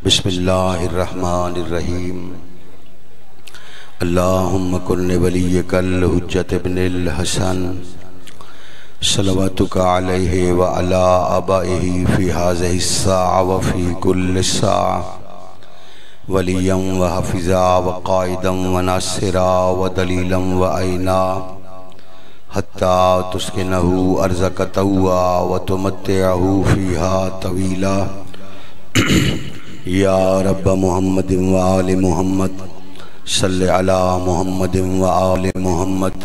بسم اللہ الرحمن الرحیم اللہم کن ولیک الحجت ابن الحسن صلواتک علیہ وعلی آبائہ فی هذه الساعة وفی کل ساعة ولیا وحفظا وقائدا وناصرا ودلیلا وعینا حتی تسکنہ ارضک طوعا وتمتعہ فیہا طویلا یا رب محمد وآل محمد صلی علی محمد وآل محمد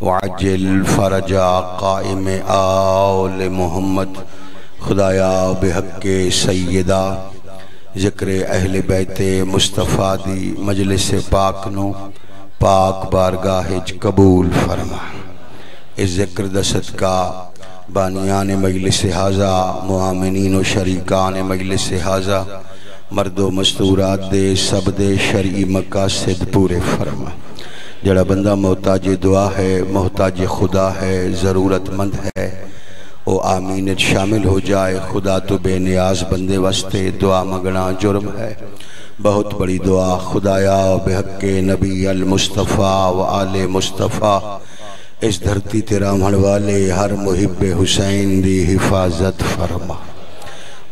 وعجل فرج قائم آل محمد خدایا بحق سیدہ ذکر اہل بیت مصطفیٰ دی مجلس پاک نو پاک بارگاہ قبول فرما۔ اس ذکر دا صدقہ بانیان مجلس حاضہ معامنین و شریکان مجلس حاضہ مرد و مستورات دے سب دے شرعی مقاصد پورے فرما۔ جڑا بندہ محتاج دعا ہے، محتاج خدا ہے، ضرورت مند ہے، او آمین شامل ہو جائے۔ خدا تو بے نیاز بندے واسطے دعا مگنا جرم ہے۔ بہت بڑی دعا خدایا بحق نبی المصطفیٰ و آل مصطفیٰ اس دھرتی تیرا مڑ والے ہر محب حسین دی حفاظت فرما۔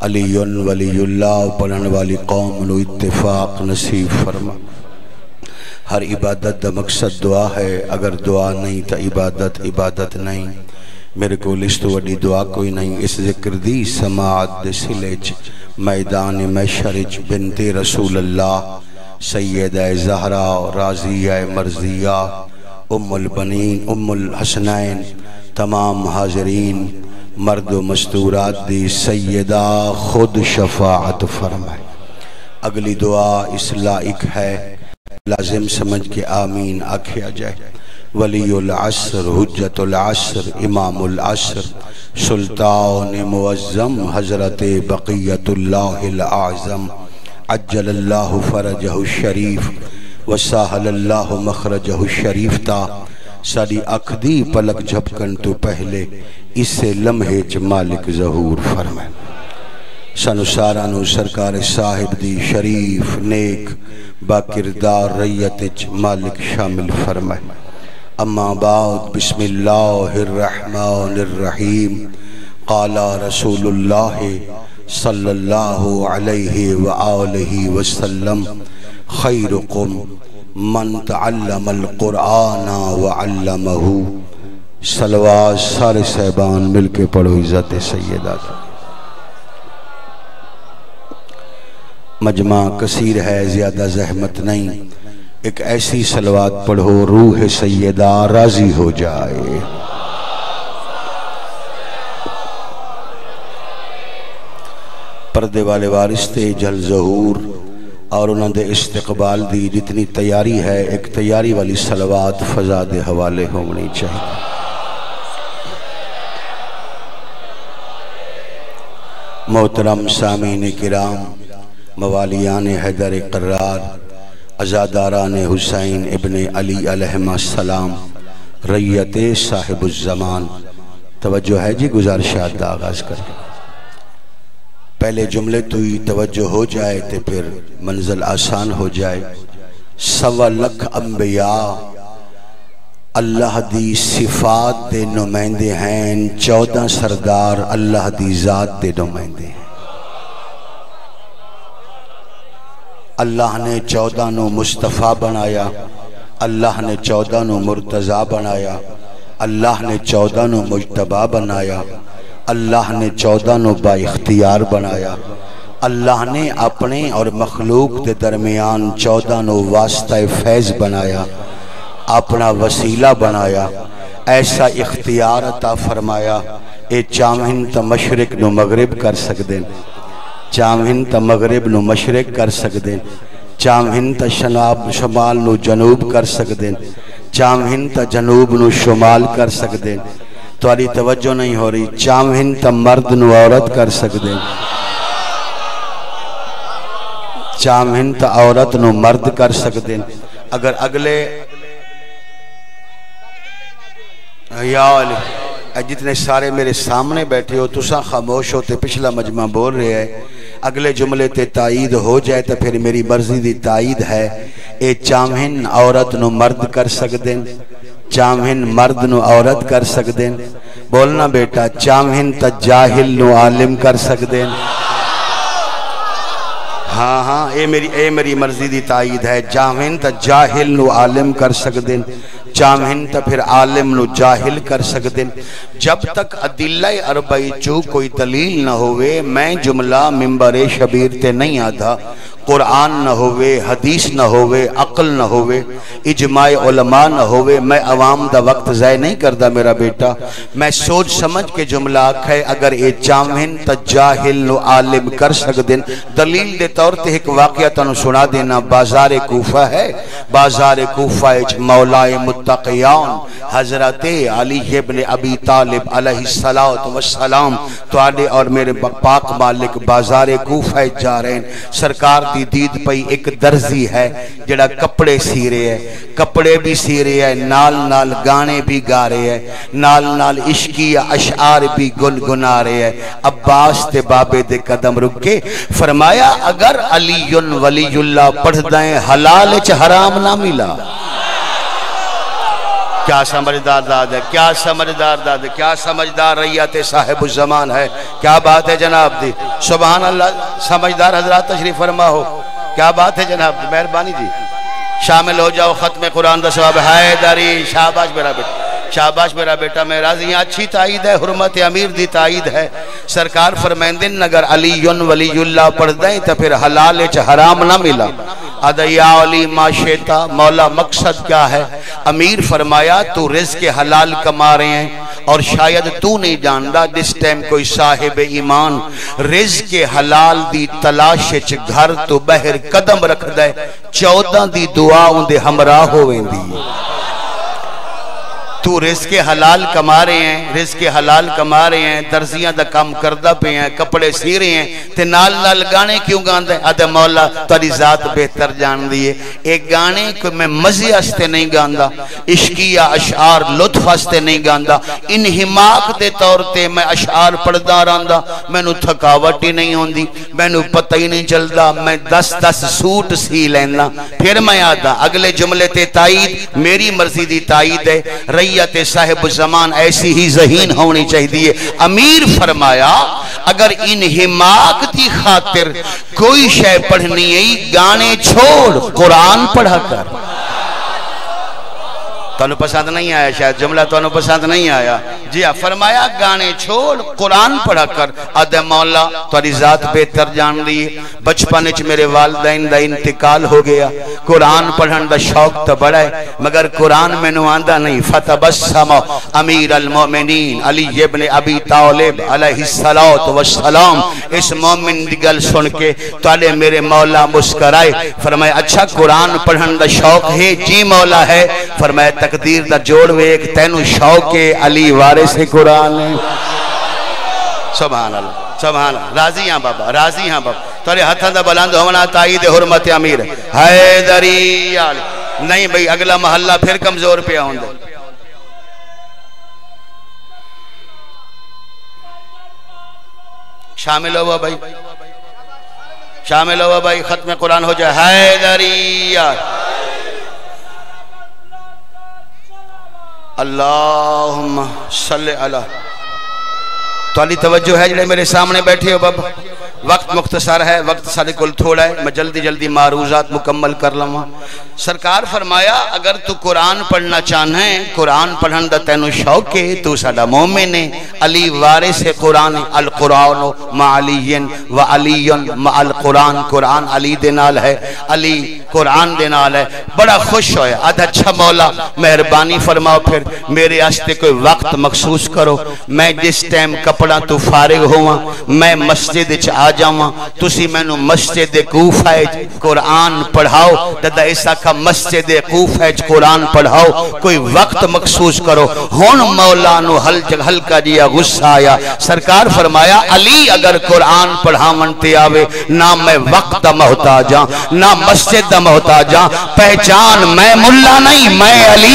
علی ولی اللہ پڑھن والی قوم نو اتفاق نصیب فرما۔ ہر عبادت دا مقصد دعا ہے، اگر دعا نہیں تا عبادت نہیں۔ میرے کو لست وڈی دعا کوئی نہیں۔ اس ذکر دی سماعت دے سلچ میدان محشرچ بنت رسول اللہ سیدہ زہرا راضیہ مرضیہ ام البنین ام الحسنین تمام حاضرین مرد و مستورات دی سیدہ خود شفاعت فرمائے۔ اگلی دعا اس لائق ہے، لازم سمجھ کے آمین آکھیا جائے۔ ولی العصر حجت العصر امام العصر سلطان معظم حضرت بقیت اللہ العظم عجل اللہ فرجہ الشریف وساہل اللہ مخرجہ الشریف تا ساری اکھدی پلک جھپکن تو پہلے اس سے لمحے چ مالک ظہور فرمائے۔ سانو سارانو سرکار صاحب دی شریف نیک باکردار ریت چ مالک شامل فرمائے۔ اما بعد بسم اللہ الرحمن الرحیم قال رسول اللہ صلی اللہ علیہ وآلہ وسلم خیرکم من تعلم القرآن وعلمہ۔ صلوات سارے صاحبان مل کے پڑھو عزت سیدہ۔ مجمع کثیر ہے، زیادہ زحمت نہیں، ایک ایسی صلوات پڑھو روح سیدہ راضی ہو جائے۔ پردے والے وارث تے جل ظہور اور انہوں نے استقبال دی جتنی تیاری ہے، ایک تیاری والی صلوات فضا دے حوالے ہونی چاہیے۔ محترم سامعین کرام، موالیان حیدر قرار، عزاداران حسین ابن علی علیہ السلام، ریت صاحب الزمان، توجہ ہے جی، گزارشات دا آغاز کر کے پہلے جملے تو ہی توجہ ہو جائے تے پھر منزل آسان ہو جائے۔ 1.25 لاکھ انبیاء اللہ دی صفات دے نمائندے ہیں، 14 سردار اللہ دی ذات دے نمائندے ہیں۔ اللہ نے 14 نو مصطفیٰ بنایا، اللہ نے 14 نو مرتضیٰ بنایا، اللہ نے 14 نو مجتبیٰ بنایا، اللہ نے 14 نو با اختیار بنایا، اللہ نے اپنے اور مخلوق دے درمیان 14 نو واسطہ فیض بنایا، اپنا وسیلہ بنایا، ایسا اختیار عطا فرمایا۔ اے چاہن تا مشرق نو مغرب کر سکدیں، چاہن تا مغرب نو مشرق کر سکدیں، چاہن تا شمال نو جنوب کر سکدیں، چاہن تا جنوب نو شمال کر سکدیں۔ توالی توجہ نہیں ہو رہی، چاہن تا مرد نو عورت کر سکدیں، چاہن تا عورت نو مرد کر سکدیں۔ اگر اگلے یا علی جتنے سارے میرے سامنے بیٹھے ہو تساں خاموش ہوتے پچھلا مجمع بول رہے ہے اگلے جملے تے تائید ہو جائے تو پھر میری مرضی دی تائید ہے اے چامہن عورت نو مرد کر سکدیں چامہن مرد نو عورت کر سکدیں بولنا بیٹا چامہن تا جاہل نو عالم کر سکدیں ہاں ہاں اے میری مرضی دی تائید ہے چامہن تا جاہل نو عالم کر سکدیں چامہن تا پھر عالم نو جاہل کر سکدیں جب تک ادلہ اربعی چو کوئی دلیل نہ ہوئے میں جملہ منبر شبیر تے نہیں آدھا قرآن نہ ہوئے حدیث نہ ہوئے عقل نہ ہوئے اجماع علماء نہ ہوئے میں عوام دا وقت ضائع نہیں کردہ میرا بیٹا میں سوچ سمجھ کے جملہ آکھے اگر اے چامہن تا جاہل نو عالم کر سکدیں دلیل دے طور تے ایک واقعہ تنو سنا دینا بازار کوفہ ہے بازار کوفہ اچ مولائے متقیان حضرت علی ابن ابی طالب علیہ السلام تو آنے اور میرے پاک مالک بازار کوفہ جا رہے ہیں سرکار دی دید پئی ایک درزی ہے جڑا کپڑے سی رہے ہے کپڑے بھی سی رہے ہے نال نال گانے بھی گا رہے ہے نال نال عشقی اشعار بھی گنگنا رہے ہے عباس تے بابے دے قدم رکے فرمایا اگر علی ولی اللہ پڑھ دائیں حلال چ حرام نہ ملا کیا سمجھدار داد ہے کیا سمجھدار داد ہے کیا سمجھدار ریت صاحب الزمان ہے کیا بات ہے جناب دی سبحان اللہ سمجھدار حضرات تشریف فرما ہو کیا بات ہے جناب دی مہربانی جی شامل ہو جاؤ ختم قرآن دا ثواب حیدری شاباش میرا بیٹا شاباش میرا بیٹا میں راضی یہاں اچھی تائید ہے حرمت امیر دی تائید ہے سرکار فرمائندن اگر علی ولی اللہ پڑھ دیں تو پھر حلال چ حرام نہ ملا یا علی ما شیطا مولا مقصد کیا ہے امیر فرمایا تو رزق حلال کما رہے ہیں اور شاید تو نہیں جاندا جس ٹائم کوئی صاحب ایمان رزق حلال دی تلاش چ گھر تو بہر قدم رکھ دے 14 دی دعا اندے ہمراہ ہوویندی تو رزق حلال کما رہے ہیں رزق حلال کما رہے ہیں درزیاں دا کام کردہ پہ ہیں کپڑے سی رہے ہیں تے نال نال گانے کیوں گاندے آدھے مولا تاری ذات بہتر جان دیئے ایک گانے کو میں مزی ہستے نہیں گاندا عشقی یا اشعار لطف ہستے نہیں گاندا انہماک دے طور تے میں اشعار پڑھدا رہندا میں نو تھکاوٹ ہی نہیں ہوندی میں نو پتہ ہی نہیں چلدا میں 10 سوٹ سی لینا پھر میں آدھا اگلے جملے تے تائید میری مرضی دی تائید ہے ریت صاحب زمان ایسی ہی ذہین ہونی چاہیے امیر فرمایا اگر انہماک دی خاطر کوئی شے پڑھنی ہے گانے چھوڑ قرآن پڑھا کر تو پسند نہیں آیا شاید جملہ تو پسند نہیں آیا جی ہاں فرمایا گانے چھوڑ قرآن پڑھا کر آدھے مولا تاری ذات بہتر جان دی بچپن اچ میرے والدین دا انتقال ہو گیا قرآن پڑھن دا شوق تو بڑا ہے مگر قرآن میں نو آندہ نہیں فتبسم امیر المومنین علی ابن ابی طالب علیہ السلام اس مومن دی گل سن کے تالے میرے مولا مسکرائے فرمایا اچھا قرآن پڑھن دا شوق ہے جی مولا ہے فرمایا تقدیر دا جوڑ وے ایک تینو شوق علی وارث قرآن ہے سبحان اللہ سبحان اللہ راضی ہاں بابا راضی ہاں بابا تارے ہتھاں دا بلند ہونا تائید حرمت امیر حیدری علی نہیں بھئی اگلا محلہ پھر کمزور پہ آؤں دے شامل ہوا بھائی شامل ہوا بھائی ختم قرآن ہو جائے حیدری علی اللہم صلی اللہ تو علی توجہ ہے جنہیں میرے سامنے بیٹھے ہو بابا وقت مختصر ہے وقت سارے کل تھوڑا ہے میں جلدی جلدی معروضات مکمل کر لوں سرکار فرمایا اگر تو قرآن پڑھنا چاہیں قرآن پڑھن دا تینو شوق ہے تو ساڑا مومن ہے علی وارث قرآن القرآن مع علی و علی مع القرآن قرآن علی دینال ہے علی قرآن دینال ہے بڑا خوش ہوئے آدھا اچھا مولا مہربانی فرماؤ پھر میرے آستے کوئی وقت مخصوص کرو میں جس ٹائم کپڑا تو فارغ ہوا میں مسجد آ جاواں تسی میں نو مسجد کوفہ قرآن پڑھاؤ دادا ایسا کا مسجد کوفہ قرآن پڑھاؤ کوئی وقت مخصوص کرو ہون مولا نو ہلکا جیا غصہ آیا سرکار فرمایا علی اگر قرآن پڑھاون تے آوے نہ میں وقت دا محتاجاں نہ مسجد دا محتاجاں پہچان میں ملا نہیں میں علی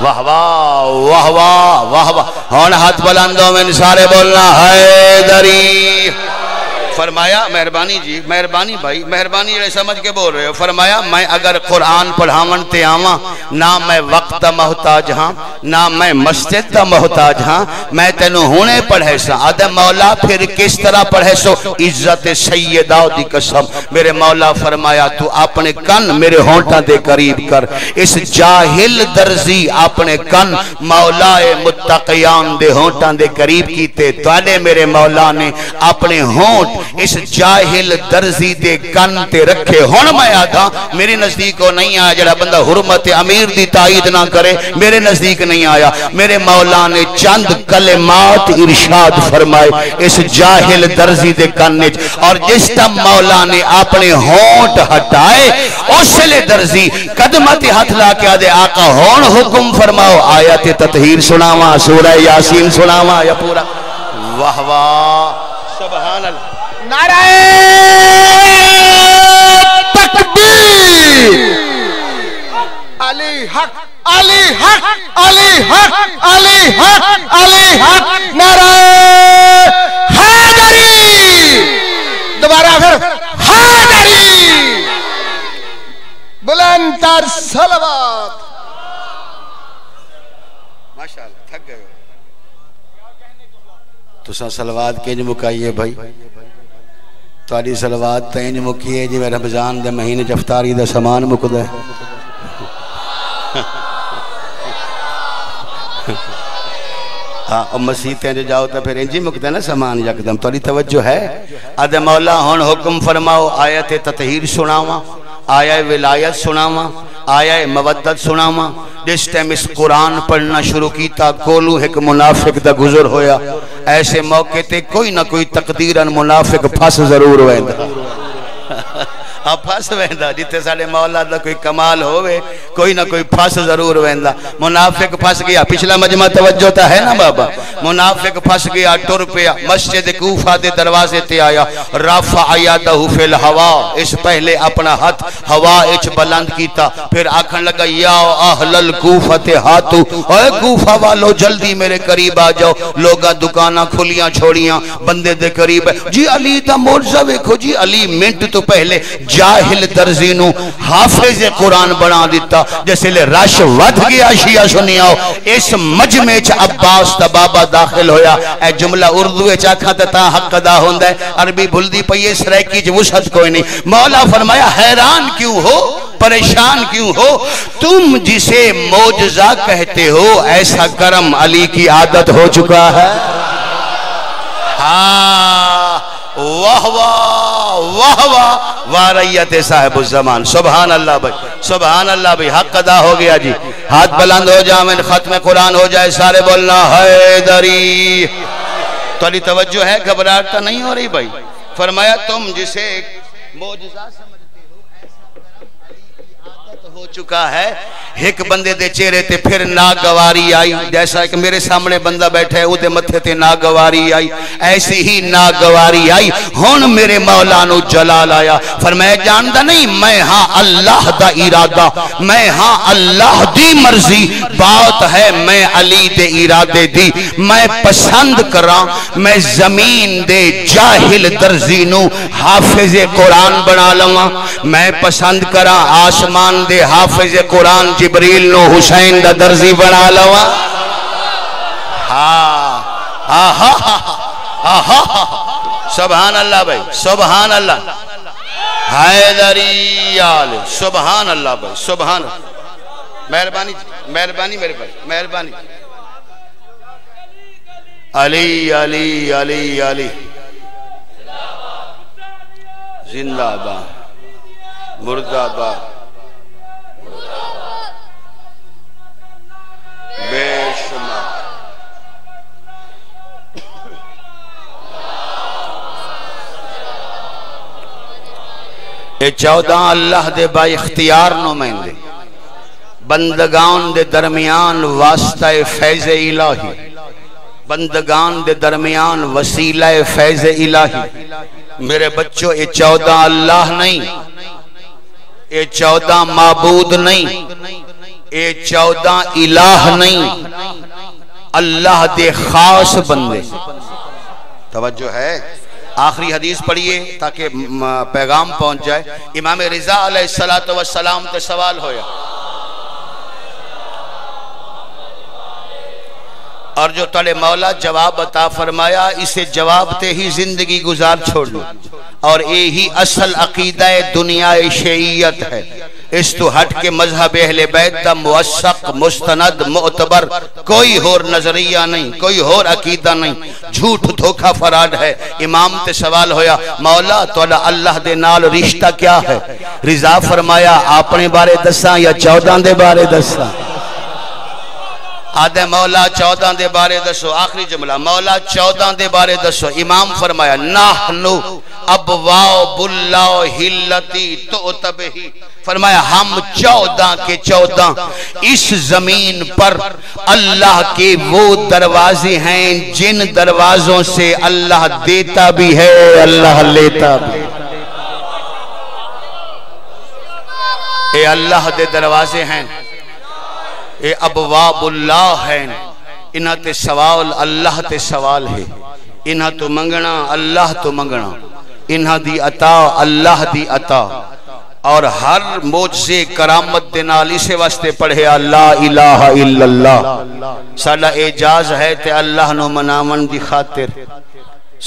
واہ واہ واہ واہ واہ واہ. ہون ہاتھ بلندوں میں سارے بولنا حیدری. فرمایا مہربانی جی، مہربانی بھائی، مہربانی جی سمجھ کے بول رہے ہو. فرمایا میں اگر قرآن پڑھاون تے آواں نہ میں وقت دا محتاج ہاں نہ میں مسجد دا محتاج ہاں، میں تینوں ہونے پڑھے سا. آدھے مولا پھر کس طرح پڑھے سو؟ عزت سیدہ دی قسم. میرے مولا فرمایا تو اپنے کن میرے ہونٹاں دے قریب کر. اس جاہل درزی اپنے کن مولا متقیان دے ہونٹاں دے قریب کیتے. توالے میرے مولا نے اپنے ہونٹ اس جاہل درزی دے کن تے رکھے. ہون میں آدھا میرے نزدیک کو نہیں آیا جڑا بندہ حرمت امیر دی تائید نہ کرے، میرے نزدیک نہیں آیا. میرے مولا نے چند کلمات ارشاد فرمائے اس جاہل درزی دے کن. اور جس تم مولا نے اپنے ہونٹ ہٹائے اس لئے درزی قدمت ہاتھ لا کے آدھے آقا ہون حکم فرماؤ. آیت تطہیر سناواں، سورہ یاسین سناواں یا پورا؟ واہ واہ سبحان اللہ. نعرہ تکبیر. علی حق علی حق علی حق علی حق علی حق. نعرہ حیدری. دوبارہ پھر حیدری. بلند تر صلوات. ماشاءاللہ تھک گئے تو سا صلوات کے جو مکائیے بھائی. تاری صلوات تین مکیے جی رمضان دے مہینے افطاری دا سامان مکدہ ہے. ہاں مسیح تے جاؤ تو پھر انجی مکدہ نا سامان یکدم. تاری توجہ ہے. آدھے مولا ہون حکم فرماؤ. آیت تطہیر سناواں، آیا ولایت سناواں، آیا مودت سناواں. جس ٹائم اس قرآن پڑھنا شروع کیتا کولو ایک منافق دا گزر ہویا. ایسے موقع تے کوئی نہ کوئی تقدیراً منافق پھس ضرور ویندا. پھس ویندا جتے ساڑے مولا دا کوئی کمال ہوئے کوئی نہ کوئی پھس ضرور ویندا. منافق پھس گیا. پچھلا مجمع توجہ تا ہے نا بابا. منافق پھس گیا ٹر پیا مسجد کوفہ دے دروازے تے آیا. رفع یدہ فی الہوا. اس پہلے اپنا ہاتھ ہوا اچ بلند کیتا. پھر آکھن لگا یا اہل الکوفہ ہاتو. اے کوفہ والو جلدی میرے قریب آ جاؤ. لوگا دکانہ کھلیاں چھوڑیاں بندے دے قریب ہے. جی علی دا مرزا ویکھو جی. علی منٹ تو پہلے جاہل درزینو حافظ قرآن بنا دیتا. جیسے لے رش ود گیا شیعہ سنیاؤ. اس مجمع چ عباس دا بابا داخل ہویا. اے جملہ اردو چاکھا تا حق ادا ہوندہ ہے. عربی بھلدی پئیے سریکی جو وسعت کوئی نہیں. مولا فرمایا حیران کیوں ہو، پریشان کیوں ہو؟ تم جسے معجزہ کہتے ہو ایسا کرم علی کی عادت ہو چکا ہے. ہاں واہ واہ واہ واہ واریت صاحب الزمان. سبحان اللہ بھائی، سبحان اللہ بھائی. حق ادا ہو گیا جی. ہاتھ بلند ہو جائے ختم قرآن ہو جائے. سارے بولنا حیدری. تو علی توجہ ہے، گھبراہٹ نہیں ہو رہی بھائی. فرمایا تم جسے معجزہ سمجھتے ہو ایسا کرم علی کی عادت ہو چکا ہے. ایک بندے دے چہرے تے پھر ناگواری آئی. جیسا کہ میرے سامنے بندہ بیٹھے ہے اودے متھے تے ناگواری آئی. ایسی ہی ناگواری آئی. ہون میرے مولانو جلال آیا. فرمایا جاندہ نہیں میں ہاں اللہ دا ارادہ، میں ہاں اللہ دی مرضی. بات ہے میں علی دے ارادے دی. میں پسند کراں میں زمین دے جاہل درزینو حافظ قرآن بنا لواں. میں پسند کراں آسمان دے حافظ قرآن جبریل نو حسین دا درزی بنا لوا. سبحان اللہ بھائی، سبحان اللہ. حیدری آل. سبحان اللہ بھائی، سبحان اللہ. مہربانی مہربانی میرے بھائی، مہربانی. علی علی علی علی زندہ باد مردہ باد بے شمار. اے 14 اللہ دے با اختیار نمائندے بندگان دے درمیان واسطہ فیض الہی. بندگان دے درمیان وسیلہ فیض الہی. میرے بچوں اے 14 اللہ نہیں، اے 14 معبود نہیں، اے 14 الہ نہیں، اللہ دے خاص بندے. توجہ ہے؟ آخری حدیث پڑھیے تاکہ پیغام پہنچ جائے. امام رضا علیہ السلام تے سوال ہویا اور جو تلے مولا جواب عطا فرمایا، اسے جواب تے ہی زندگی گزار چھوڑ لو. اور یہی اصل عقیدہ دنیا شیعیت ہے. اس تو ہٹ کے مذہب اہل بیت دا موثق مستند معتبر کوئی اور نظریہ نہیں، کوئی اور عقیدہ نہیں. جھوٹ دھوکہ فراڈ ہے. امام تے سوال ہویا مولا تولا اللہ دے نال رشتہ کیا ہے؟ رضا فرمایا اپنے بارے دساں یا 14 دے بارے دساں؟ آدھے مولا 14 دے بارے دسو. آخری جملہ مولا 14 دے بارے دسو. امام فرمایا نحنو ابواب اللہ ہلتی تؤتبہی، فرمایا ہم 14 کے 14 اس زمین پر اللہ کے وہ دروازے ہیں جن دروازوں سے اللہ دیتا بھی ہے اللہ لیتا بھی. اے اللہ دے دروازے ہیں، اے ابواب اللہ ہیں. انہاں تے سوال اللہ تے سوال ہے، انہاں تو منگنا اللہ تو منگنا، انہاں دی عطا اللہ دی عطا. اور ہر معجزے کرامت دے نال اسے واسطے پڑھے لا الہ الا اللہ. ساڈا اعجاز ہے تے اللہ نو مناون دی خاطر،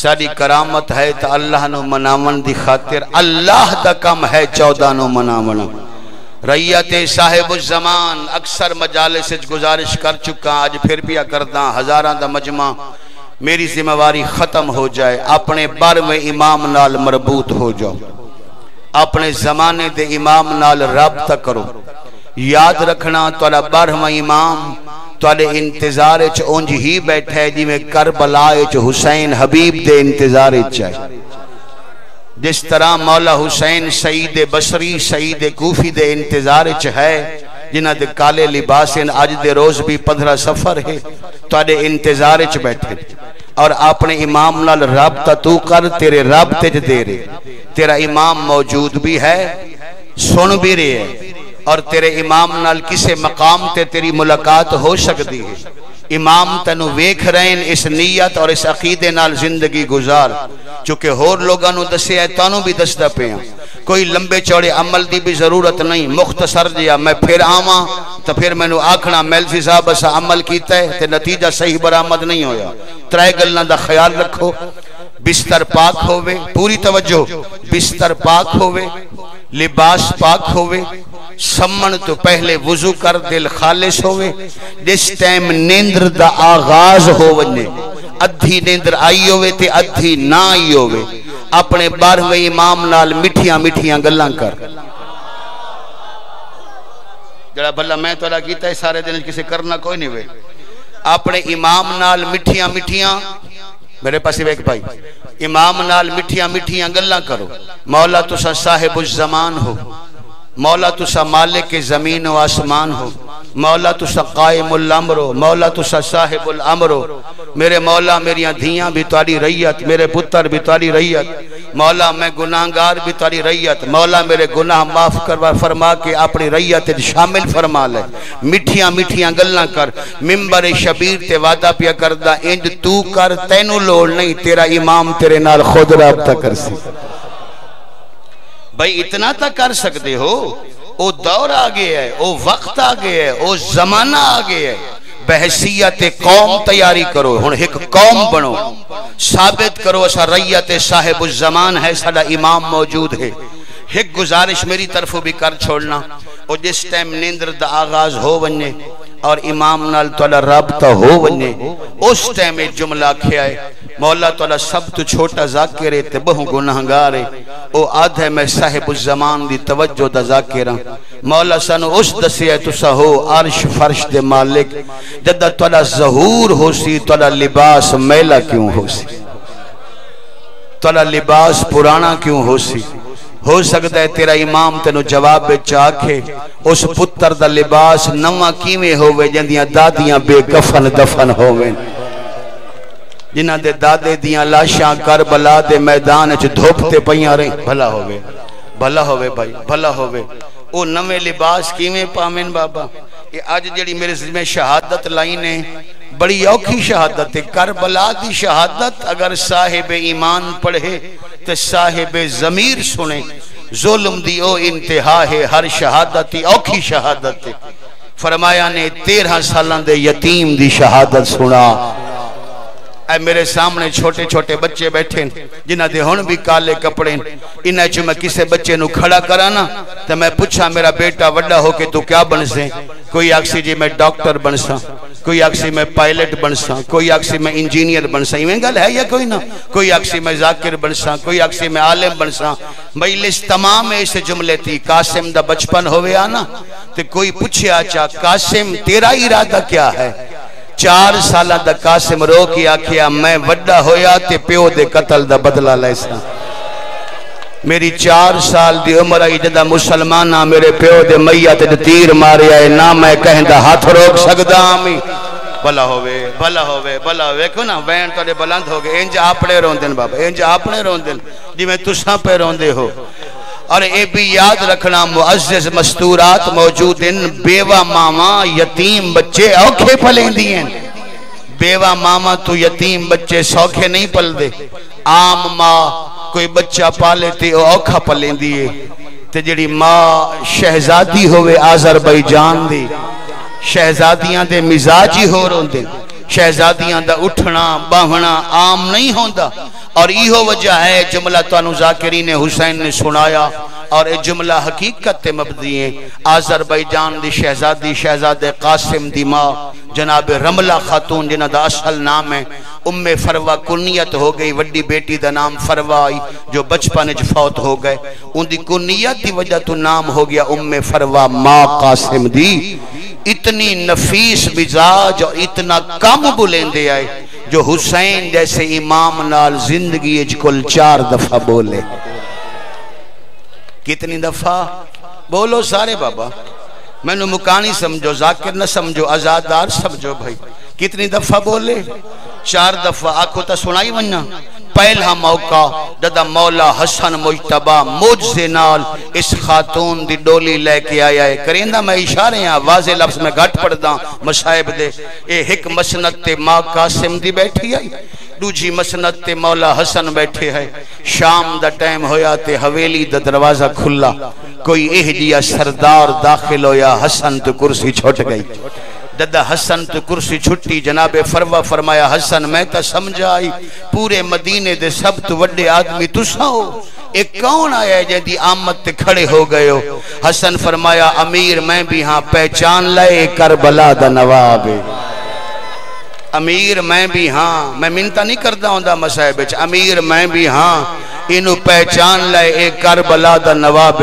ساری کرامت ہے تے اللہ نو مناون دی خاطر. اللہ دا کم ہے 14 نو مناونا. ریت صاحب الزمان اکثر مجالس گزارش کر چکا، آج پھر پیا کردہ ہزاراں دا مجمع. میری ذمہ واری ختم ہو جائے، اپنے بار میں امام نال مربوط ہو جاؤ، اپنے زمانے دے امام نال رابطہ کرو. یاد رکھنا تولا بارہواں امام توالے انتظار اچ اونج ہی بیٹھے جی میں کربلا اچ حسین حبیب دے انتظار اچ ہے. جس طرح مولا حسین سعید بصری سعید کوفی دے انتظار اچ ہے، جنہ دے کالے لباسن آج دے روز بھی 15 سفر ہے، توالے انتظار اچ بیٹھے. اور اپنے امام نال رابطہ تو کر، تیرے رابطے جے دے رہے. تیرا امام موجود بھی ہے، سن بھی رہے ہے، اور تیرے امام نال کسے مقام تے تیری ملاقات ہو سکتی ہے. امام تنو ویکھ رہے ہیں، اس نیت اور اس عقیدے نال زندگی گزار. چونکہ ہور لوگاں نو دسے ہے تانوں بھی دسدا پیاں. کوئی لمبے چوڑے عمل دی بھی ضرورت نہیں، مختصر جیا میں پھر آواں تو پھر میں نو آکھنا میلسی صاحب اسا عمل کیتا ہے تے نتیجہ صحیح برآمد نہیں ہویا. ترائے گلاں دا خیال رکھو. بستر پاک ہووے، پوری توجہ، بستر پاک ہووے، لباس پاک ہووے، سمن تو پہلے وضو کر، دل خالص ہووے. جس ٹائم نیندر دا آغاز ہو ونے، ادھی نیندر آئی ہووے تے ادھی نہ آئی ہووے، اپنے بارہویں امام نال مٹھیاں مٹھیاں گلاں کر. جڑا بھلا میں تولا کیتا ہے سارے دن کسے کرنا کوئی نہیں ہوئے. اپنے امام نال مٹھیاں مٹھیاں، میرے پاس ایک بھائی، امام نال مٹھیاں مٹھیاں گلاں کرو. مولا تسا صاحب الزمان ہو، مولا تسا مالک زمین و آسمان ہو، مولا تسا قائم الامر ہو، مولا تسا صاحب الامر ہو. میرے مولا میریاں دھیاں بھی تاری ریت، میرے پتر بھی تاری ریت. مولا میں گناہگار بھی تاری ریت. مولا میرے گناہ معاف کروا فرما کے اپنی ریت شامل فرما لے. مٹھیاں مٹھیاں گلاں کر. ممبر شبیر تے وعدہ پیا کردہ انج تو کر، تینوں لوڑ نہیں، تیرا امام تیرے نال خود رابطہ کر سی. بھائی اتنا تا کر سکتے ہو. او دور آگے ہے، او وقت آگے ہے، او زمانہ آگے ہے. بحثیت قوم تیاری کرو. ہن ایک قوم بنو، ثابت کرو اسا ریت صاحب الزمان ہے، ساڈا امام موجود ہے. ایک گزارش میری طرف بھی کر چھوڑنا. او جس ٹائم نیندر دا آغاز ہو ونے اور امام نال تولا رابطہ ہو ونے، اس ٹائم ایک جملہ کھیا ہے مولا تولا سب تو چھوٹا ذاکر ہے تے بہو گناہگار ہے. او آدھ ہے میں صاحب الزمان دی توجہ دا ذاکرہ. مولا سنو اس دسی ہے تسا ہو عرش فرش دے مالک. جدہ تولا ظہور ہو سی تولا لباس میلا کیوں ہو سی، تولا لباس پرانا کیوں ہو سی. ہو سکتا ہے تیرا امام تینو جواب چاکھے اس پتر دا لباس نواں کیویں ہوئے جندیاں دادیاں بے کفن دفن ہوئے، جنہ دے دادے دیاں لاشاں کربلا دے میدان اچ دھوپتے پئیاں رہیں. بھلا ہوئے، بھلا ہوئے بھائی، بھلا ہوئے. او نویں لباس کیویں پامن بابا. یہ آج جڑی میرے میں شہادت لائنے بڑی اوکھی شہادت ہے. کربلا دی شہادت اگر صاحب ایمان پڑھے تو صاحب ضمیر سنے. ظلم دی او انتہا ہے، ہر شہادت دی اوکھی شہادت ہے. فرمایا نے 13 سالان دے یتیم دی شہادت سنا. اے میرے سامنے چھوٹے چھوٹے بچے بیٹھے جنہ دے ہن بھی کالے کپڑے. انہاں چ میں کسے بچے نو کھڑا کرانا تے میں پوچھا میرا بیٹا وڈا ہو کے تو کیا بن سے؟ کوئی آکسی جی میں ڈاکٹر بن سا، کوئی آکسی میں پائلٹ بن سا، کوئی آکسی میں انجینئر بن سا. ایویں گل ہے یا کوئی نہ؟ کوئی آکسی میں ذاکر بن سا، کوئی آکسی میں عالم بن سا. مجلس تمام ایسے جملے تھی. قاسم دا بچپن ہوئے آنا تے کوئی پوچھے آچا قاسم تیرا ارادہ کیا ہے؟ 4 سالہ دا قاسم رو کی آکھیا میں وڈا ہویا تے پیو دے قتل دا بدلہ لیسا. میری 4 سال دی عمر آئی جدہ مسلمانہ میرے پیو دے میت دے تیر مارے آئے نہ میں کہیں دا ہاتھ روک سکدا آمی. بلا ہوئے بلا ہوئے بلا ہوئے کیوں نا وین توڑے بلند ہو گئے. انج آپنے روندن بابا، انج آپنے روندن جی میں تساں پہ روندے ہو. اور اے بھی یاد رکھنا معزز مستورات موجود ان بیوہ ماما یتیم بچے اوکھے پلیں دیئے. بیوہ ماما تو یتیم بچے سوکھے نہیں پل دے. عام ماں کوئی بچہ پالے تے اوکھا پلیں دیئے. تے جڑی ماں شہزادی ہوئے آذربائیجان دی، شہزادیاں دے مزاجی ہو روندے. شہزادیاں دا اٹھنا باہنا عام نہیں ہوندہ. اور ایہو وجہ ہے جملہ توانو ذاکرین حسین نے سنایا اور اے جملہ حقیقت تے مبدی ہیں. آذربائیجان دی شہزادی شہزاد قاسم دی ماں جناب رملہ خاتون جنہ دا اصل نام ہے ام فروہ کنیت ہو گئی. وڈی بیٹی دا نام فروہ آئی جو بچپن اچ فوت ہو گئے. ان دی کنیت دی وجہ تو نام ہو گیا ام فروہ ماں قاسم دی. اتنی نفیس مزاج اور اتنا کم بلندے آئے جو حسین جیسے امام نال زندگی اچ کل 4 دفعہ بولے. کتنی دفعہ بولو سارے بابا؟ میں نے مکانی سمجھو، ذاکر نہ سمجھو، آزادار سمجھو بھائی. کتنی دفعہ بولے؟ 4 دفعہ. آنکھوں تا سنائی وننا. پہلا موقع جدہ مولا حسن مجتبہ موجزے نال اس خاتون دی ڈولی لے کے آیا ہے. کریندہ میں اشارے ہیں واضح لفظ میں گھٹ پڑھدا مصائب دے. اے ایک مسند تے ماں قاسم دی بیٹھی آئی، دوجی مسند تے مولا حسن بیٹھے ہے. شام دا ٹائم ہویا تے حویلی دا دروازہ کھلا. کوئی اہدیہ سردار داخل ہویا. حسن تو کرسی چھوٹ گئی. دادا حسن تو کرسی چھٹی. جناب فروہ فرمایا حسن میں تا سمجھا آئی پورے مدینے دے سب تو وڈے آدمی تساں ہو، ایک کون آیا ہے جیدی آمد تے کھڑے ہو گئے ہو؟ حسن فرمایا امیر میں بھی ہاں پہچان لائے کربلا دا نواب. امیر میں بھی ہاں، میں منتہ نہیں کردہ ہوں دا مسائب. امیر میں بھی ہاں انہوں پہچان لائے اے کربلا دا نواب.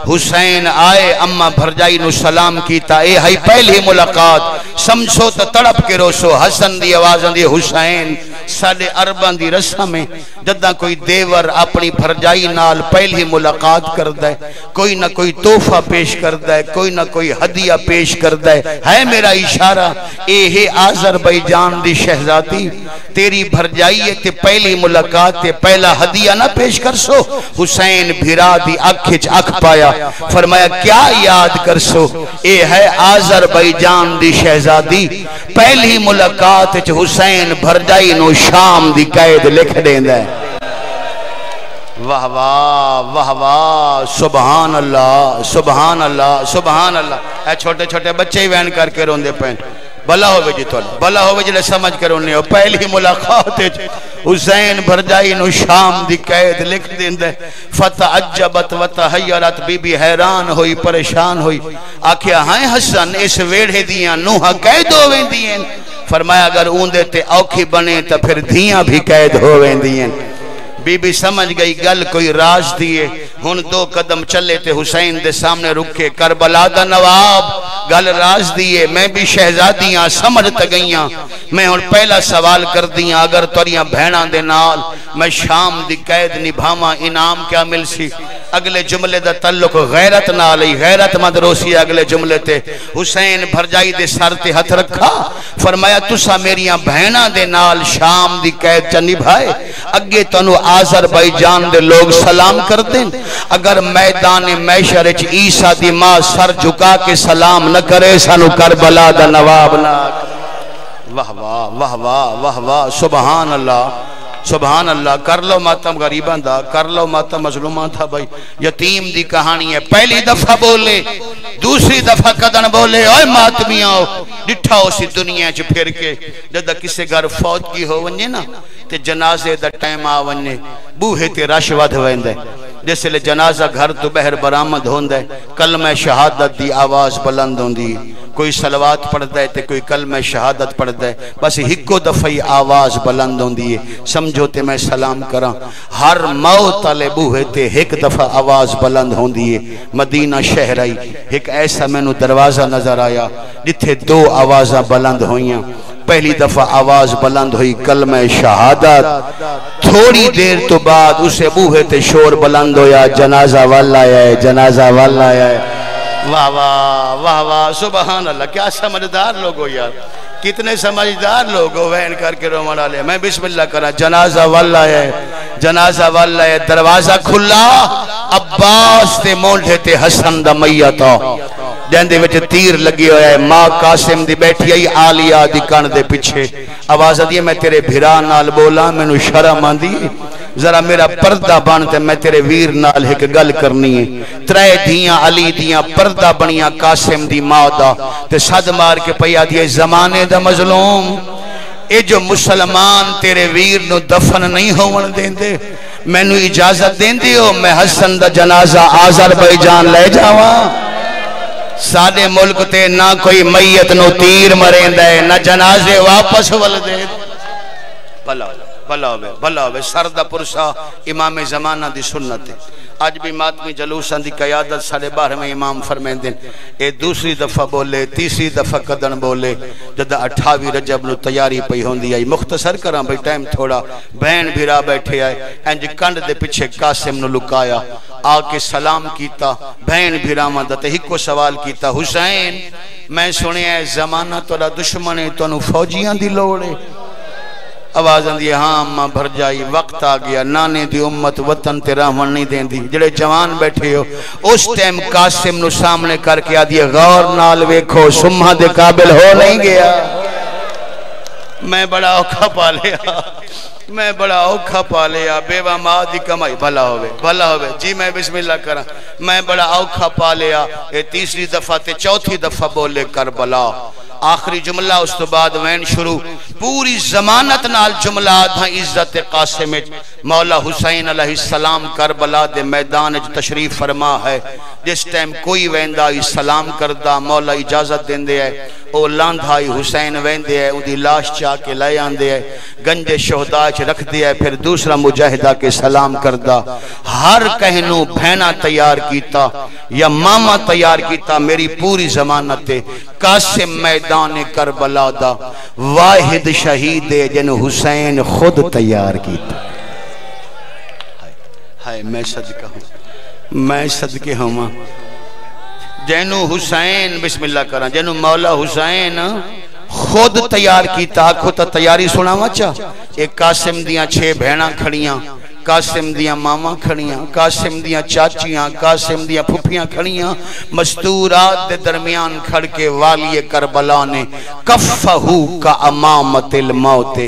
حسین آئے اممہ بھرجائی نو سلام کیتا. اے ہائی پہلی ملاقات سمجھو تا تڑپ کے روسو. حسن دی آوازن دی حسین ساڑھے عربان دی رسم میں جدہ کوئی دیور اپنی بھرجائی نال پہلی ملاقات کردہ ہے کوئی نہ کوئی تحفہ پیش کردہ ہے، کوئی نہ کوئی ہدیہ پیش کردہ ہے میرا اشارہ. اے ہے آذربائیجان دی شہزادی تیری بھرجائی ہے تے پہلی ملاقات تے پہلا ہدیہ نہ پیش کر سو. حسین بھیرا دی اکھچ اکھ پایا. فرمایا کیا یاد کر سو؟ اے ہے آذربائیجان دی شہزادی. پہلی ملاقات چ حسین بھرجائی نو شام دی قید لکھ دیندہ ہے. واہ واہ واہ واہ سبحان اللہ سبحان اللہ سبحان اللہ. اے چھوٹے چھوٹے بچے ہی وین کر کے روندے پہن. بلا ہوئے جی تو بلا ہوئے جلے سمجھ کر انہیں ہو. پہلی ملاقات حسین بھرجائی نو شام دی قید لکھ دیندے. فتعجبت وتحیرت بی بی حیران ہوئی پریشان ہوئی. آکھیا ہائیں حسن اس ویڑھے دیاں نوہا قید ہوئے دیئیں. فرمایا اگر اوندے تے اوکھی بنے تا پھر دھیاں بھی قید ہوئے دیئیں. بی بی سمجھ گئی گل کوئی راز دیئے. ہن 2 قدم چلے تے حسین دے سامنے رکھے. کربلا دا نواب گل راز دیئے. میں بھی شہزادیاں سمجھ تا گئیاں. میں ہن پہلا سوال کر دیاں اگر توریاں بہناں دے نال میں شام دی قید نبھاواں انعام کیا مل سی اگلے جملے دا تعلق غیرت نال ہی غیرت مند روسی اگلے جملے تے حسین بھرجائی دے سر تے ہتھ رکھا فرمایا تسا میریاں بہناں دے نال شام دی قید چ نبھائے اگے تانوں آذربائیجان دے لوگ سلام کر دیں اگر میدان محشر وچ عیسیٰ دی ماں سر جھکا کے سلام نہ کرے سانو کربلا دا نواب نہ واہ واہ واہ واہ واہ واہ سبحان اللہ سبحان اللہ کر لو ماتم غریباں دا کر لو ماتم مظلوماں تھا بھائی یتیم دی کہانی ہے پہلی دفعہ بولے دوسری دفعہ قدن بولے اوے ماتمیاں ڈٹھا اسی دنیا چ پھر کے جدہ کسے گھر فوت کی ہو ونجے نا تے جنازے دا ٹائم آ ونجے بوہے تے رش ود ویندے جس لئے جنازہ گھر تو بہر برآمد ہوندے کلمہ شہادت دی آواز بلند ہوندی کوئی صلوات پڑھ دے تے کوئی کلمہ شہادت پڑھ دے بس ہکو دفعی آواز بلند ہوندی ہے سمجھو تے میں سلام کراں ہر موت علی بوہے تے ایک دفعہ آواز بلند ہوندی ہے مدینہ شہر آئی ایک ایسا میں نو دروازہ نظر آیا جتھے دو آوازہ بلند ہوئیاں پہلی دفعہ آواز بلند ہوئی کلمہ شہادت تھوڑی دیر تو بعد اسے بوہے تے شور بلند ہویا جنازہ والا ہے جنازہ والا ہے واہ واہ واہ واہ سبحان اللہ کیا سمجھدار لوگ ہو یار کتنے سمجھدار لوگ ہو وین کر کے رومان آلے میں بسم اللہ کرا جنازہ والا ہے جنازہ والا ہے دروازہ کھلا عباس تے مونڈے تے حسن دا میتا جہندے وچ تیر لگی ہویا ہے ماں قاسم دی بیٹھی آئی آلیا دی کان دے پچھے آواز دیئے میں تیرے بھرا نال بولا میں نو شرم آن دی ذرا میرا پردہ بانتے میں تیرے ویر نال ایک گل کرنی ہے ترے دیاں علی دیاں پردہ بنیاں قاسم دی ماں دا تے صد مار کے پیا دیئے زمانے دا مظلوم اے جو مسلمان تیرے ویر نو دفن نہیں ہون دیں دے میں نو اجازت دیں دے ہو میں حسن دا جنازہ آذربائیجان لے جاواں سادے ملک تے نہ کوئی میت نو تیر مریں دے نہ جنازے واپس ول دے بھلا ہوئے سردہ پرسا امام زمانہ دی سنت ہے آج بھی ماتمی جلوساں دی قیادت 12:30 میں امام فرمائیں دیں اے دوسری دفعہ بولے تیسری دفعہ قدن بولے جدہ 28 رجب نو تیاری پئی ہوندی آئی مختصر کراں بھئی ٹائم تھوڑا بہن بھیرا بیٹھے آئے انج کنڈ دے پچھے قاسم نو لکایا آکے سلام کیتا بہن بھیرا مدد ہکو سوال کیتا حسین میں سنے ہے زمانہ توڑا دشمنے تو نو فوجیاں دی لوڑے آواز اندی ہاں اممہ بھر جائی وقت آ گیا نانے دی امت وطن تے راہمن نہیں دین دی جڑے جوان بیٹھے ہو اس ٹائم قاسم نو سامنے کر کے آدھی غور نال ویکھو سمہ دے قابل ہو نہیں گیا میں بڑا اوکھا پا لیا میں بڑا اوکھا پا لیا بیوہ ماں دی کمائی بھلا ہوئے جی میں بسم اللہ کرا میں بڑا اوکھا پا لیا اے تیسری دفعہ تے چوتھی دفعہ بولے کربلا آخری جملہ اس تو بعد وین شروع پوری زمانت نال جملہ آدھا عزت قاسم مولا حسین علیہ السلام کربلا دے میدان تشریف فرما ہے جس ٹائم کوئی ویندائی سلام کردہ مولا اجازت دیں دے ہے او لاندھائی حسین ویندے ہے اندھی لاش چاہ کے لائے آن دے ہے گنج شہداء چھ رکھ دے ہے پھر دوسرا مجاہدہ کے سلام کردہ ہر کہنو بھینا تیار کیتا یا ماما تیار کیتا میری پوری زمانت قاسم میدان کربلا دا واحد شہید جن حسین خود تیار کیتا ہائے میں صدقہ ہوں میں صدقے ہوں جنو حسین بسم اللہ کریں جنو مولا حسین خود تیار کیتا خود تیاری سنا وچا ایک قاسم دیاں 6 بہناں کھڑیاں قاسم دیاں ماما کھڑیاں قاسم دیاں چاچیاں قاسم دیاں پھپیاں کھڑیاں مستورات دے درمیان کھڑ کے والی کربلا نے کفہو کا امامت الموت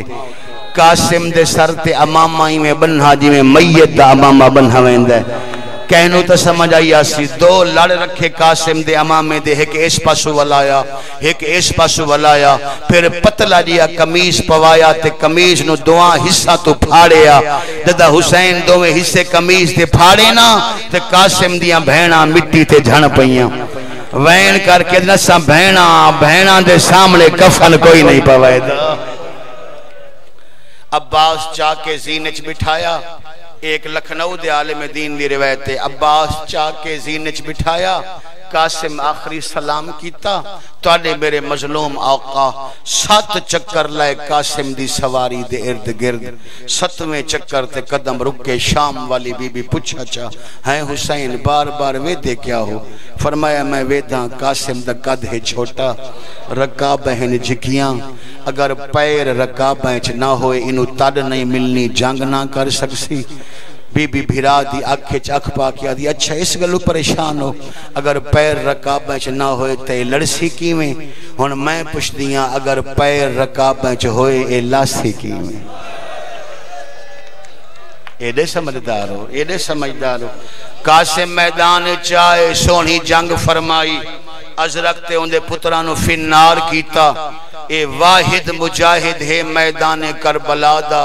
قاسم دے سر تے امامائی میں بنہا جی میں میت دا امامہ بنہا ویندہ کہنو تا سمجھ آئی آسی 2 لڑ رکھے قاسم دے امامے دے ایک اس پاسو والایا ایک اس پاسو والایا پھر پتلا جیا کمیز پوایا تے کمیز نو 2 حصہ تو پھاڑیا دادا حسین 2 حصے کمیز تے پھاڑے نا تے قاسم دیا بہنا مٹی تے جھن پئیاں وین کر کے نسا بہنا دے سامنے کفن کوئی نہیں پوائے دا عباس چاہ کے زینچ بٹھایا ایک لکھنؤ دے عالم دین دی روایت ہے عباس چاہ کے زینچ بٹھایا قاسم آخری سلام کیتا تواڈے میرے مظلوم آقا 7 چکر لائے قاسم دی سواری دے ارد گرد 7ویں چکر تے قدم رکے شام والی بی بی پوچھا چا ہیں حسین بار بار ویدے کیا ہو فرمایا میں ویداں قاسم دا قد ہے چھوٹا رکابہ ہیں جھکیاں اگر پیر رکابہ چ نہ ہوئے انہوں تڑ نہیں ملنی جنگ نہ کر سکسی بی بی بھیرا دی آنکھیں چاک پا کیا دی اچھا اس گلو پریشان ہو اگر پیر رکابہ چ نہ ہوئے تے لڑسی کی میں ہن میں پوچھ دیاں اگر پیر رکابہ چ ہوئے اے لاسی کی میں ایڈے سمجھدار ہو قاسم میدان چاہے سونی جنگ فرمائی ازرق تے اندے پترانو فنار کیتا اے واحد مجاہد ہے میدان کربلا دا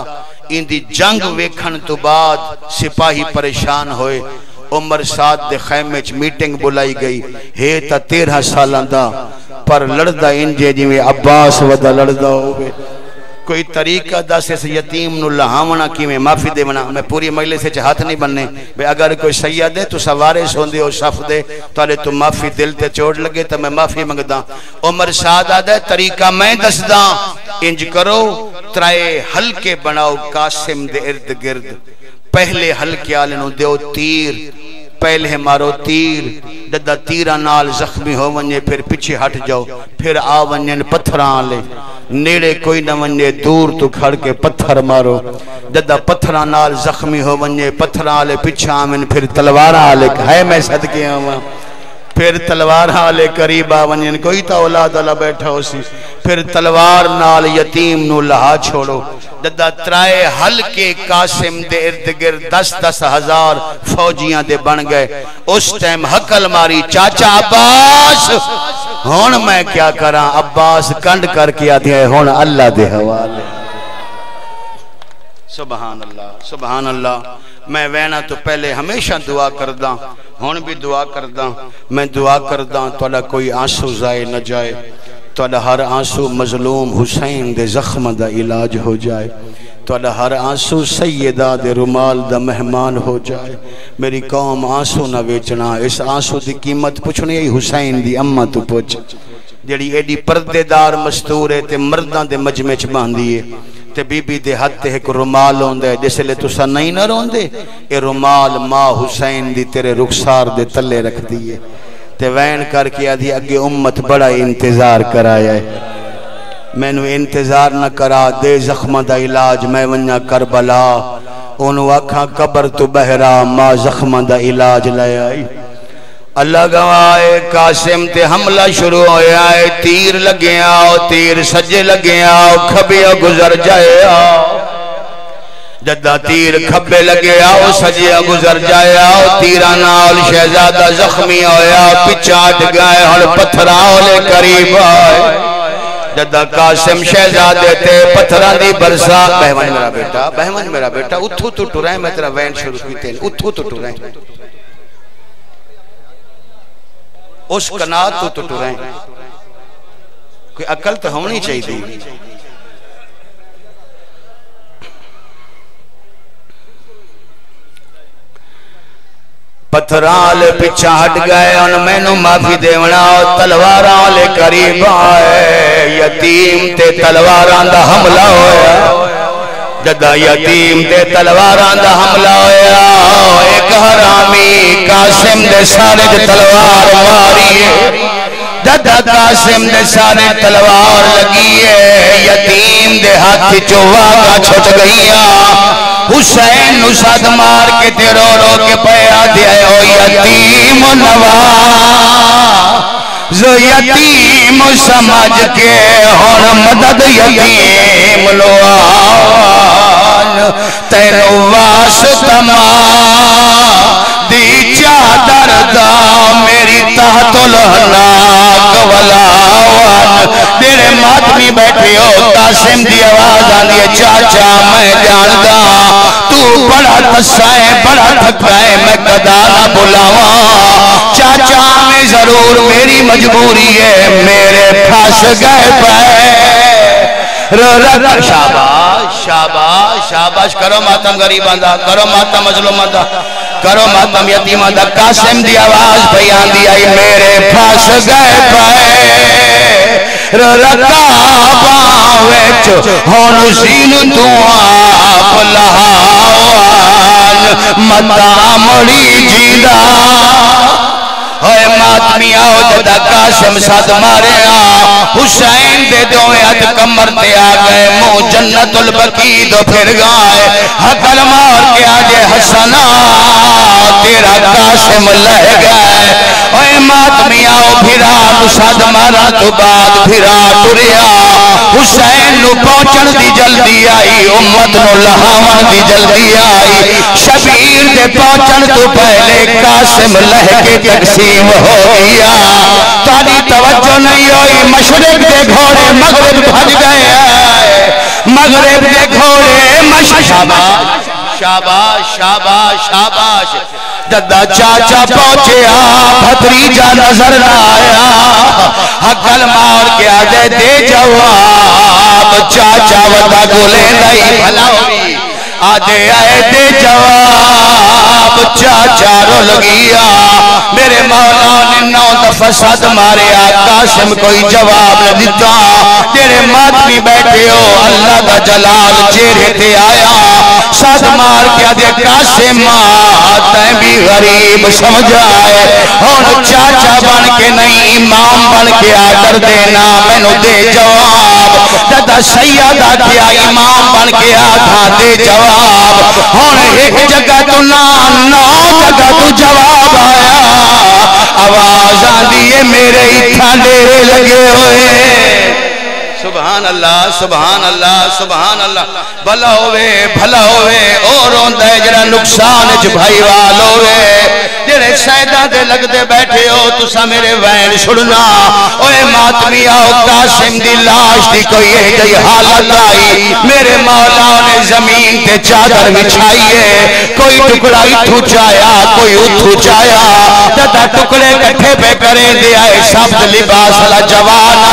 ان دی جنگ ویکھن تو بعد سپاہی پریشان ہوئے عمر سعد دے خیمے چ میٹنگ بلائی گئی ہے تا 13 سالاں دا پر لڑدا انجے جویں عباس ودا لڑدا ہوئے کوئی طریقہ دس اس یتیم نو لہاونا کی میں معافی دے منا میں پوری مجلس سے ہاتھ نہیں بننے بے اگر کوئی سید ہے تو سوارے سوندے ہو صف دے تو آلے تو معافی دل تے چوڑ لگے تو میں معافی مانگدا عمر سعد آدھا ہے طریقہ میں دس دا انج کرو ترائے حلقے بناؤ قاسم دے ارد گرد پہلے حلقے آلے نو دیو تیر پہلے مارو تیر جدہ تیرہ نال زخمی ہو ونجے پھر پیچھے ہٹ جاؤ پھر آ ونجن پتھران لے نیڑے کوئی نہ ونجے دور تو کھڑ کے پتھر مارو جدہ پتھران نال زخمی ہو ونجے پتھران لے پیچھے آمن پھر تلوارہ لے ہے میں صدقے آواں پھر تلوار آلے قریب آونین کوئی تا اولاد اللہ بیٹھا ہو سی پھر تلوار نال یتیم نو لہا چھوڑو جدہ ترائے حلقے قاسم دے ارد گرد 10 ہزار فوجیاں دے بن گئے اس ٹائم حقل ماری چاچا عباس ہون میں کیا کراں عباس کنڈ کر کے آتی ہے ہون اللہ دے حوالے سبحان اللہ میں وینا تو پہلے ہمیشہ دعا کرداں ہون بھی دعا کرداں میں دعا کرداں توڑا کوئی آنسو ضائع نہ جائے توڑا ہر آنسو مظلوم حسین دے زخم دا علاج ہو جائے توڑا ہر آنسو سیدہ دے رمال دا مہمان ہو جائے میری قوم آنسو نہ ویچنا اس آنسو دی قیمت پوچھنے ہی حسین دی اممہ تو پوچھ جڑی ایڈی پردے دار مستورے تے مردان دے مجمع چ باندھیے تے بی بی دے ہاتھ تے ایک رومال ہوندے جسے لے تسا نہیں نہ روندے اے رومال ماں حسین دی تیرے رخسار دے تلے رکھ دیئے تے وین کر کے آدھی اگے امت بڑا انتظار کرایا ہے میں نو انتظار نہ کرا دے زخمہ دا علاج میں ونیا کربلا انہوں آکھاں قبر تو بہرا ماں زخمہ دا علاج لے آئی اللہ گوائے قاسم تے حملہ شروع ہویا ہے تیر لگے آؤ تیر سجے لگے آؤ کھبے گزر جائے آؤ جدہ تیر کھبے لگے آؤ سجے گزر جائے آؤ تیرہ نال شہزادہ زخمی ہویا پچاٹ گئے ہر پتھراؤ لے قریب آئے جدہ قاسم شہزادے تے پتھران دی برسا بہمن میرا بیٹا اتھو تو ٹورائیں میں تیرا وین شروع کی تین اتھو تو ٹورائیں اس کنات تو ٹورائیں کوئی عقل تو ہونی چاہیے دی پتھران لے پیچھا ہٹ گئے ان میں نو معافی دیونا تلواران لے قریب آئے یتیم تے تلواران دا حملہ ہویا جدہ یتیم تے تلواران دا حملہ ہویا ایک حرامی قاسم دے سارے دے تلوار ماری جدہ قاسم دے سارے تلوار لگیے یتیم دے ہاتھ چوہا چھٹ گئیا حسین نو صد مار کے تے رو رو کے پیا دیا او یتیم نواز یتیم سمجھ کے ہون مدد یتیم لو آن تینو واسطہ دی چادر دا میری تحت الحناک ولاوان میرے ماتمی بیٹھے ہو قاسم دی آواز آنی چاچا میں جاندہ تو بڑا تسائے بڑا تھکائے میں قدا نہ بلاواں چاچا میں ضرور میری مجبوری ہے میرے پھاس گئے پہ شاباش شاباش شاباش کرو ماتم غریب آندہ کرو ماتم مظلوم آندہ کرو ماتم یتیمہ دا قاسم دی آواز بیان دی آئی میرے پھاس گئے پائے رکاباں ویچ ہون زین تو آپ لہاوان متا مڑی جیدہ ہوئے ماتمی آؤ جدہ قاسم صد مارے حسین دے دویت کمر تے آگئے مو جنت البقی دو پھر گائے حقل مار کے آجے حسنا تیرا قاسم لہ گئے اوے ماتمی آؤ پھرا صد مارا تو بعد پھرا ٹریا حسین نو پہنچن دی جلدی آئی امت نو لہاون دی جلدی آئی شبیر دے پہنچن تو پہلے قاسم لہ کے تقسیم ہو گیا تاری توجہ نہیں ہوئی مشرق دے گھوڑے مغرب بھج گئے مغرب دے گھوڑے شاباش شاباش شاباش شاباش دادا چاچا پہنچے بھتریجا نظر نہ آیا حقل مار کے آدھے دے جواب چاچا وطا گولے نہیں بھلا ہوئی آدھے آئے دے جواب چاچا رو لگیا میرے مولا نے 9 دفعہ صد مارے قاسم کوئی جواب نہ دیتا تیرے ماتمی بیٹھے ہو اللہ کا جلال چہرے تے آیا صد مار کے آدھے قاسم تیں بھی غریب سمجھ آئے اور چاچا بن کے نہیں امام بن کے آدر دینا میں نو دے جواب دادا سیدہ کیا امام بن کے آدھا دے جواب اور ایک جگہ تو نہ 9 جگہ تو جواب آیا آواز آدھیے میرے اتھا ڈیرے لگے ہوئے سبحان اللہ سبحان اللہ سبحان اللہ بھلا ہوئے اور ہوندہ ہے جڑا نقصان اچ بھائی وال ہوئے جڑے سیدہ دے لگ دے بیٹھے ہو تسا میرے وین سڑنا اوے ماتمی آؤ قاسم دی لاش دی کوئی ہے جئی حالت آئی میرے مولا نے زمین تے چادر بچھائیے کوئی ٹکڑا اتھو چایا کوئی اتھو چایا دادا ٹکڑے کٹھے پہ کریں دے آئے شبد لباس اللہ جوانا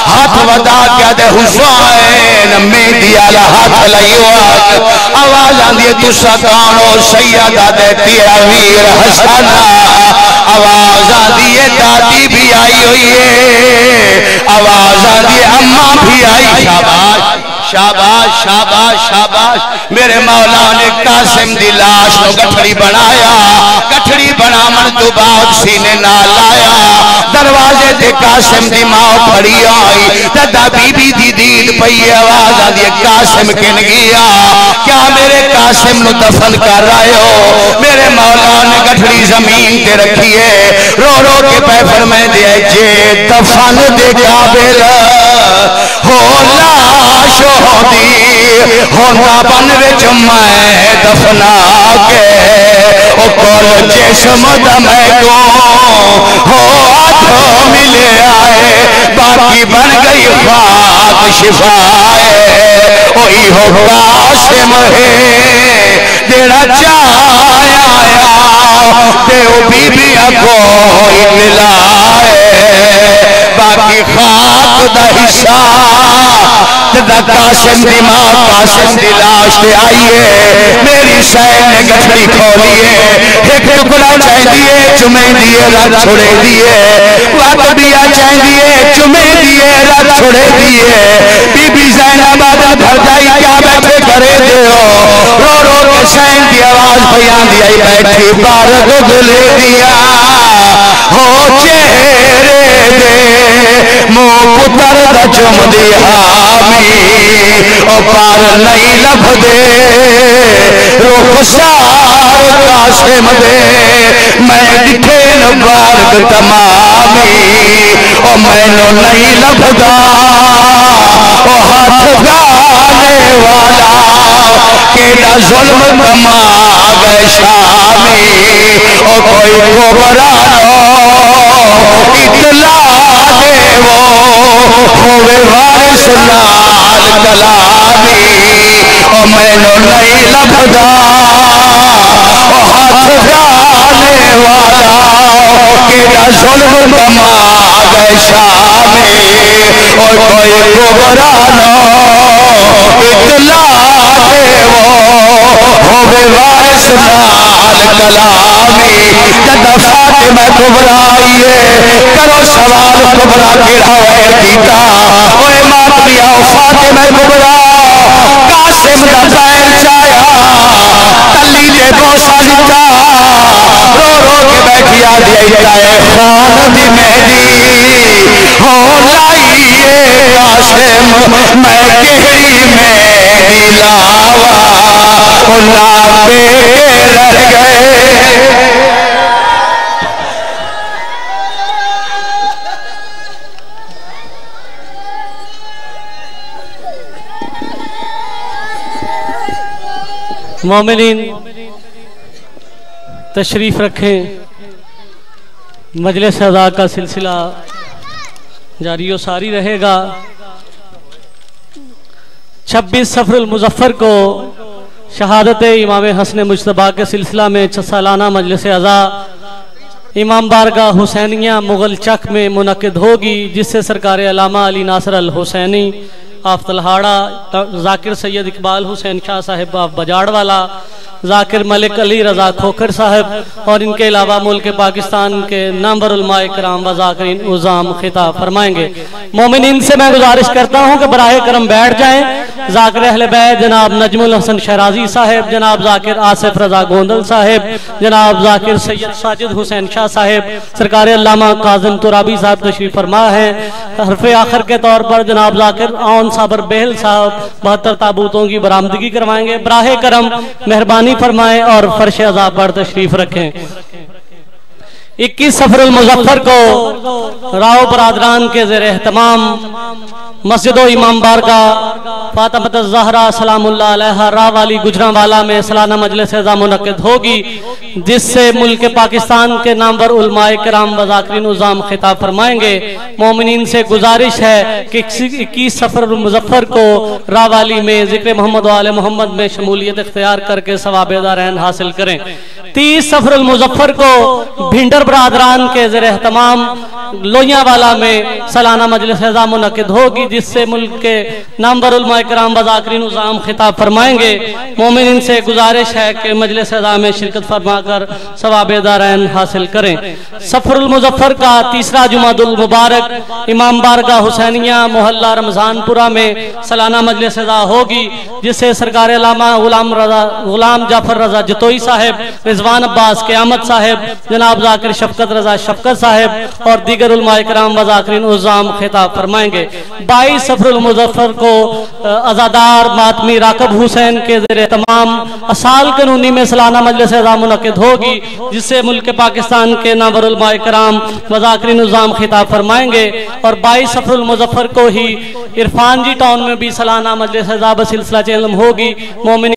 ہاتھ ودا کیا دے حسین میدی آلہ ہاتھ لئیوات آواز آندھئے تو سکانو سیدہ دے تیرا ویر حسنا آواز آندھئے دادی بھی آئی ہوئی ہے آواز آندھئے اممہ بھی آئی شاباش شاباش شاباش شاباش میرے مولا نے قاسم دی لاش نو گٹھڑی بنایا گٹھڑی بنا من تو بعد سینے نہ لایا دروازے دے قاسم دی ماں پڑی آئی دادا بی بی دی دید پئی آواز آدھی قاسم کن گیا کیا میرے قاسم نو دفن کر رہے ہو میرے مولا نے گٹھڑی زمین تے رکھیے رو رو کے پہ فرمائے دیا جے دفن دے قابل ہو لاش ہوندی ہونا بن وچ میں دفنا کے او کول جسم دمے کو ہو آدھو ملے آئے باقی بن گئی خاک شفائے اوہی ہو قاسم ہے دیڑا چایا آیا دیو بی بی کوئی ملائے باقی خاک دا حصہ دا قاسم دی ماں قاسم دی لاش دے آئیے میری سین نے گٹھڑی کھولیے ایک ٹکڑا چاہیں دیئے چمیں دیئے رات چھوڑے دیئے وقت بیا چاہیں دیئے چمیں دیئے رات چھوڑے دیئے بی بی زینب آدھا بھر جائی کیا بیٹھے کرے دے ہو رو رو کے سین دی آواز بیان دی آئی بیٹھی بارد دلے دیا ہو چہرے دے مو پتر دا چم دی حامی او پار نہیں لب دے رخسار قاسم دے میں دکھے نبارک تمامی او میں نو نہیں لب دا او ہاتھ گانے والا کیڑا ظلم کما گئے شامی او کوئی گھبرانو اطلاع دے وہ ہوئے وارث نال کلامی او میں نو نہیں لبدا او ہاتھ گانے والا کیڑا ظلم کما گئے شامی او کوئی گھبرانو اطلاع دے وہ ہوئے وارث نال کلامی جد فاطمہ کبرا آئیے کرو سوال کبرا کیڑا ہے دیتا وہ امام دیا فاطمہ کبرا قاسم دا پیر چایا تلی دے بوسا دیتا رو رو کے بیٹھی آ دیتا ہے خان دی مہدی ہو لائیے قاسم میں کہڑی مہدی لاوا اللہ پہ رہ گئے مومنین تشریف رکھیں مجلس اذا کا سلسلہ جاری و ساری رہے گا 26 صفر المظفر کو شہادت امام حسن مجتبیٰ کے سلسلہ میں 6 سالانہ مجلس اذا امام بارگاہ حسینیہ مغل چک میں منعقد ہوگی جس سے سرکار علامہ علی ناصر الحسینی آف تلہاڑا ذاکر سید اقبال حسین شاہ صاحب آف بجاڑ والا ذاکر ملک علی رضا کھوکر صاحب اور ان کے علاوہ ملک پاکستان کے نامور علماء کرام و ذاکرین عظام خطاب فرمائیں گے مومنین سے میں گزارش کرتا ہوں کہ براہ کرم بیٹھ جائیں ذاکر اہل بیت جناب نجم الحسن شہرازی صاحب جناب ذاکر آصف رضا گوندل صاحب جناب ذاکر سید ساجد حسین شاہ صاحب سرکار علامہ قاظم ترابی صاحب تشریف فرما ہے حرف آخر کے طور پر جناب ذاکر آن صابر بہل صاحب 72 تابوتوں کی برآمدگی کروائیں گے براہ کرم مہربانی فرمائیں اور فرش عذاب پر تشریف رکھیں 21 صفر المظفر کو راؤ برادران کے زیر اہتمام مسجد و امام بارگاہ فاطمہ الزہرا سلام اللہ علیہ راہ والی گجرانوالا میں سالانہ مجلس اذا منعقد ہوگی جس سے ملک پاکستان کے نامور علماء کرام و ذاکرین عظام خطاب فرمائیں گے مومنین سے گزارش ہے کہ 21 صفر المظفر کو راہ والی میں ذکر محمد و آل محمد میں شمولیت اختیار کر کے ثواب دارین حاصل کریں 30 صفر المظفر کو بھنڈر برادران کے زیر اہتمام لویاں والا میں سالانہ مجلس اذا منعقد ہوگی جس سے ملک کے نامور علماء کرام و ذاکرین عظام خطاب فرمائیں گے مومنین سے گزارش ہے کہ مجلس اذا میں شرکت فرما کر ثواب دارین حاصل کریں صفر المظفر کا تیسرا جمعہ المبارک امام بارگاہ حسینیہ محلہ رمضان پورہ میں سالانہ مجلس اذا ہوگی جس سے سرکار علامہ غلام جعفر رضا جتوئی صاحب رضوان عباس قیامت صاحب جناب ذاکر شفقت رضا شفقت صاحب اور دیگر علماء کرام و ذاکرین عظام خطاب فرمائیں گے 22 صفر المظفر کو عزادار ماتمی راکب حسین کے زیر اہتمام اسال قانونی میں سالانہ مجلس اذا منعقد ہوگی جس سے ملک پاکستان کے نامور علماء کرام و ذاکرین عظام خطاب فرمائیں گے اور 22 صفر المظفر کو ہی عرفان جی ٹاؤن میں بھی سالانہ مجلس اذا بسلسلہ علم ہوگی مومن